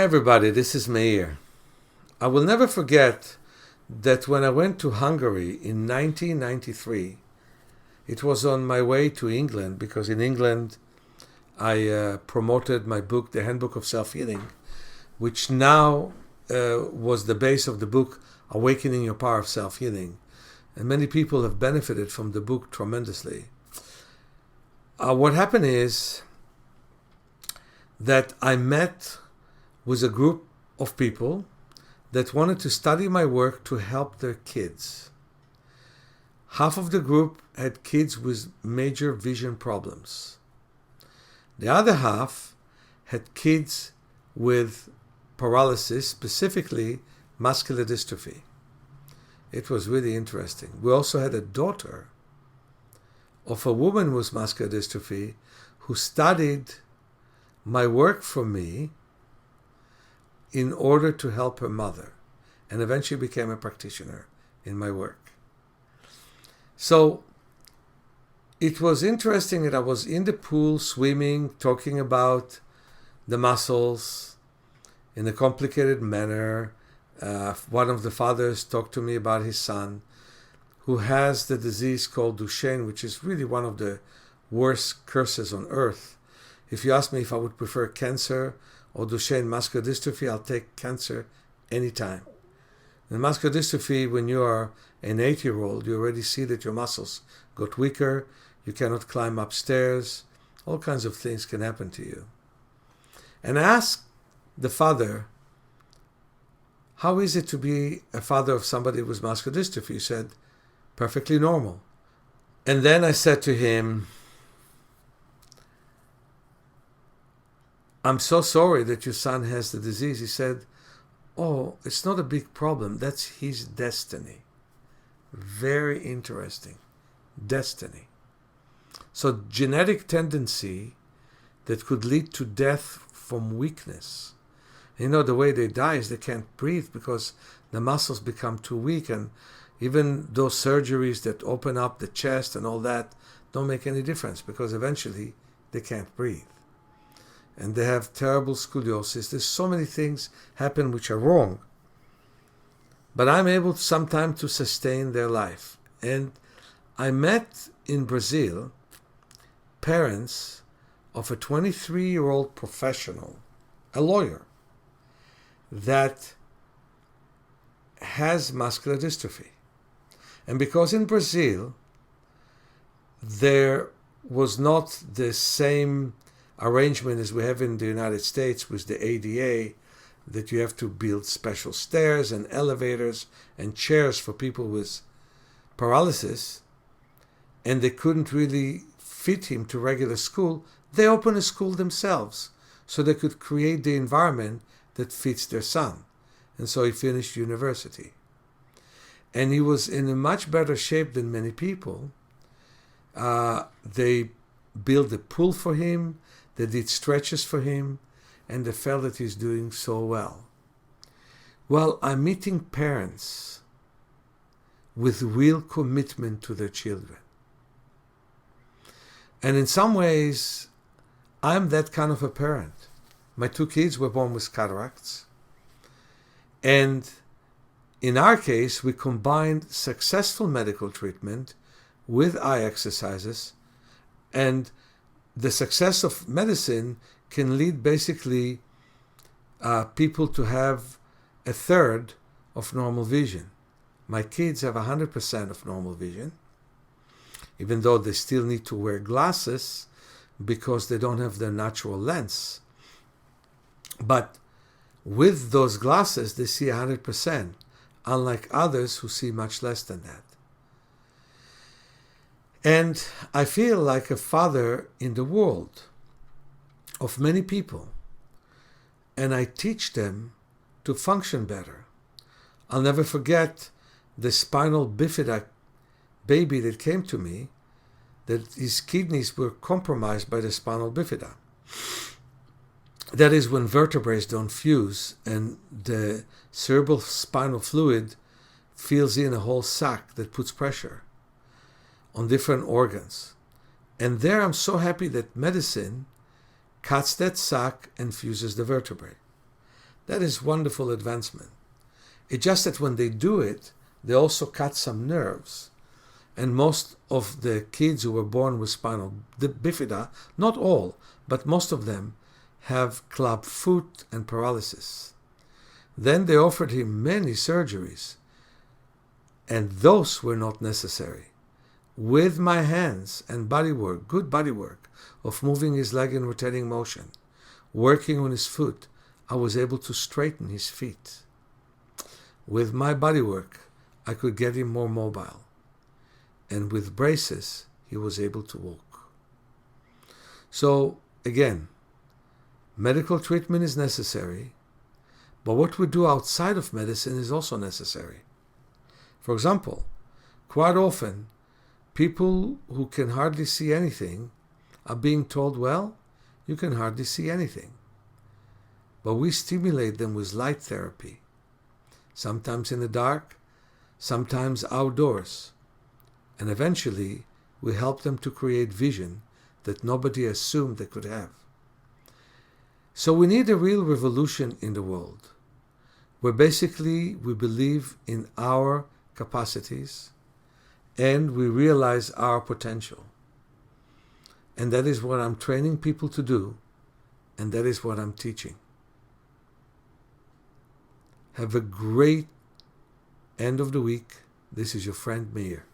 Hi everybody, this is Meir. I will never forget that when I went to Hungary in 1993, it was on my way to England because in England I promoted my book, The Handbook of Self-Healing, which now was the base of the book, Awakening Your Power of Self-Healing. And many people have benefited from the book tremendously. What happened is that I met with a group of people that wanted to study my work to help their kids. Half of the group had kids with major vision problems. The other half had kids with paralysis, specifically muscular dystrophy. It was really interesting. We also had a daughter of a woman with muscular dystrophy who studied my work for me in order to help her mother, and eventually became a practitioner in my work. So it was interesting that I was in the pool swimming, talking about the muscles in a complicated manner. One of the fathers talked to me about his son who has the disease called Duchenne, which is really one of the worst curses on earth. If you ask me if I would prefer cancer or Duchenne muscular dystrophy, I'll take cancer anytime. In muscular dystrophy, when you are an 8-year-old, you already see that your muscles got weaker, you cannot climb upstairs, all kinds of things can happen to you. And I asked the father, how is it to be a father of somebody with muscular dystrophy? He said, perfectly normal. And then I said to him, I'm so sorry that your son has the disease. He said, oh, it's not a big problem. That's his destiny. Very interesting. Destiny. So genetic tendency that could lead to death from weakness. You know, the way they die is they can't breathe because the muscles become too weak, and even those surgeries that open up the chest and all that don't make any difference because eventually they can't breathe. And they have terrible scoliosis. There's so many things happen which are wrong. But I'm able sometimes to sustain their life. And I met in Brazil parents of a 23-year-old professional, a lawyer, that has muscular dystrophy. And because in Brazil there was not the same arrangement as we have in the United States with the ADA, that you have to build special stairs and elevators and chairs for people with paralysis, and they couldn't really fit him to regular school, they opened a school themselves so they could create the environment that fits their son. And so he finished university. And he was in a much better shape than many people. They built a pool for him, they did stretches for him, and they felt that he's doing so well. Well, I'm meeting parents with real commitment to their children. And in some ways, I'm that kind of a parent. My 2 kids were born with cataracts. And in our case, we combined successful medical treatment with eye exercises, and the success of medicine can lead basically people to have a third of normal vision. My kids have 100% of normal vision, even though they still need to wear glasses because they don't have their natural lens. But with those glasses, they see 100%, unlike others who see much less than that. And I feel like a father in the world of many people, and I teach them to function better. I'll never forget the spinal bifida baby that came to me, that his kidneys were compromised by the spinal bifida. That is when vertebrae don't fuse and the cerebral spinal fluid fills in a whole sac that puts pressure on different organs. And there I'm so happy that medicine cuts that sac and fuses the vertebrae. That is wonderful advancement. It's just that when they do it, they also cut some nerves. And most of the kids who were born with spinal bifida, not all, but most of them, have club foot and paralysis. Then they offered him many surgeries, and those were not necessary. With my hands and body work, good body work, of moving his leg in rotating motion, working on his foot, I was able to straighten his feet. With my body work, I could get him more mobile. And with braces, he was able to walk. So, again, medical treatment is necessary, but what we do outside of medicine is also necessary. For example, quite often, people who can hardly see anything are being told, well, you can hardly see anything. But we stimulate them with light therapy, sometimes in the dark, sometimes outdoors. And eventually, we help them to create vision that nobody assumed they could have. So we need a real revolution in the world, where basically we believe in our capacities and we realize our potential. And that is what I'm training people to do, and that is what I'm teaching. Have a great end of the week. This is your friend Meir.